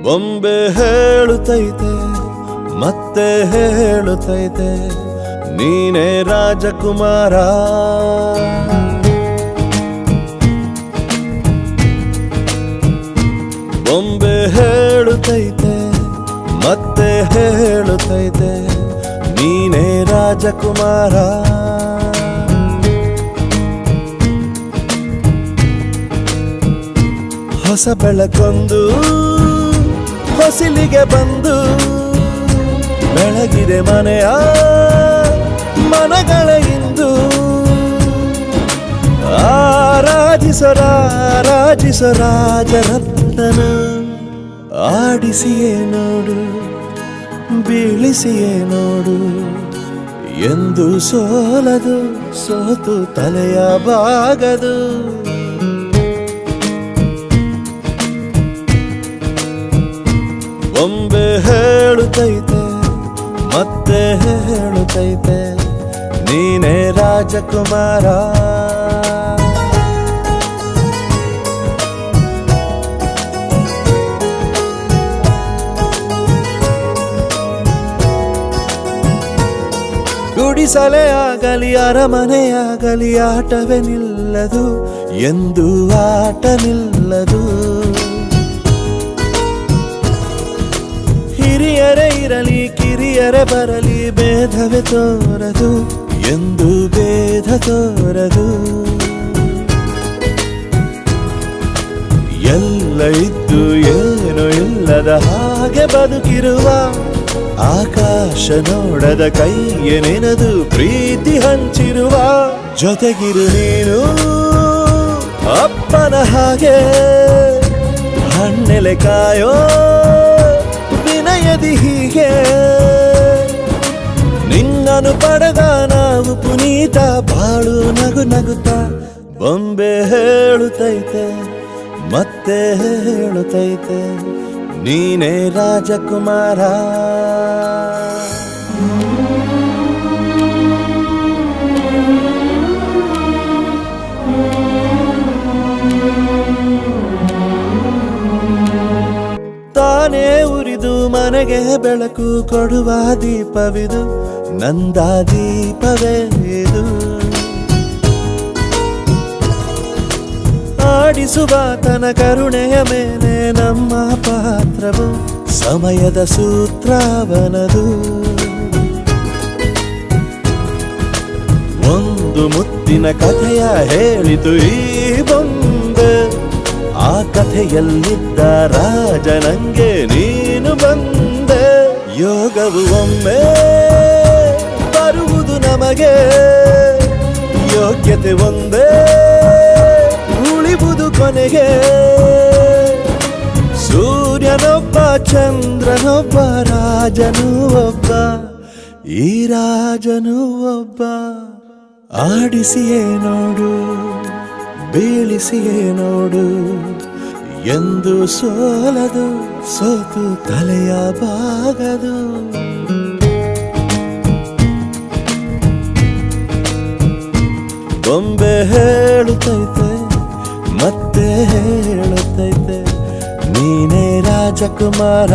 ಬೊಂಬೆ ಹೇಳುತ್ತೈತೆ ಮತ್ತೆ ಹೇಳುತ್ತೈತೆ ನೀನೇ ರಾಜಕುಮಾರ. ಬೊಂಬೆ ಹೇಳುತ್ತೈತೆ ಮತ್ತೆ ಹೇಳುತ್ತೈತೆ ನೀನೇ ರಾಜಕುಮಾರ. ಹೊಸ ಬೆಳಕೊಂದು ಹೊಸಿಲಿಗೆ ಬಂದು ಬೆಳಗಿದೆ ಮನೆಯ ಮನಗಳ ಇಂದು. ಆರಾಜಿಸೋ ರಾಜರತ್ನ ಆಡಿಸಿಯೇ ನೋಡು ಬೀಳಿಸಿಯೇ ನೋಡು ಎಂದು ಸೋಲದು ಸೋತು ತಲೆಯ ಬಾಗದು. ಬೊಂಬೆ ಹೇಳುತ್ತೈತೆ ಮತ್ತೆ ಹೇಳುತ್ತೈತೆ ನೀನೇ ರಾಜಕುಮಾರ. ಗುಡಿಸಲೇ ಆಗಲಿ ಅರಮನೆಯಾಗಲಿ ಆಟವೇ ನಿಲ್ಲದು ಎಂದು ಆಟ ನಿಲ್ಲದು. ಹಿರಿಯರೇ ಇರಲಿ ಕಿರಿಯರೇ ಬರಲಿ ಭೇದವೇ ತೋರದು ಎಂದು ಭೇದ ತೋರದು. ಎಲ್ಲ ಇದ್ದು ಏನು ಇಲ್ಲದ ಹಾಗೆ ಬದುಕಿರುವ ಆಕಾಶ ನೋಡದ ಕೈಯೇ ನೆನೆದು ಪ್ರೀತಿ ಹಂಚಿರುವ. ಜೊತೆಗಿರು ನೀನು ಅಪ್ಪನ ಹಾಗೆ ಹಣ್ಣೆಲೆ ಕಾಯೋ ವಿನಯದಿ ಹೀಗೆ. ನಿನ್ನನ್ನು ಪಡೆದ ನಾವು ಪುನೀತ ಬಾಳು ನಗು ನಗುತ್ತಾ. ಬೊಂಬೆ ಹೇಳುತ್ತೈತೆ ಮತ್ತೆ ಹೇಳುತ್ತೈತೆ ನೀನೇ ರಾಜಕುಮಾರ. ತಾನೇ ಉರಿದು ಮನೆಗೆ ಬೆಳಕು ಕೊಡುವ ದೀಪವಿದು ನಂದ ದೀಪವೇ ಇದು. ಆಡಿಸುವ ತನ ಕರುಣೆಯ ಮೇಲೆ ನಮ್ಮ ಪಾತ್ರವು ಸಮಯದ ಸೂತ್ರವನದು. ಒಂದು ಮುತ್ತಿನ ಕಥೆಯ ಹೇಳಿತು ಈ ಬೊಂಬೆ. ಆ ಕಥೆಯಲ್ಲಿದ್ದ ರಾಜ ನಂಗೆ ನೀನು ಬಂದೆ. ಯೋಗವು ಒಮ್ಮೆ ಬರುವುದು ನಮಗೆ ಯೋಗ್ಯತೆ ಒಂದೇ ಉಳಿವುದು ಕೊನೆಗೆ. ಸೂರ್ಯನೊಬ್ಬ ಚಂದ್ರನೊಬ್ಬ ರಾಜನೂ ಒಬ್ಬ ಈ ರಾಜನೂ ಒಬ್ಬ. ಆಡಿಸಿಯೇ ನೋಡು ಬೀಳಿಸಿಯೇ ನೋಡು ಎಂದು ಸೋಲದು ಸೋತು ತಲೆಯ ಬಾಗದು. ಬೊಂಬೆ ಹೇಳುತ್ತೈತೆ ಮತ್ತೆ ಹೇಳುತ್ತೈತೆ ನೀನೇ ರಾಜಕುಮಾರ.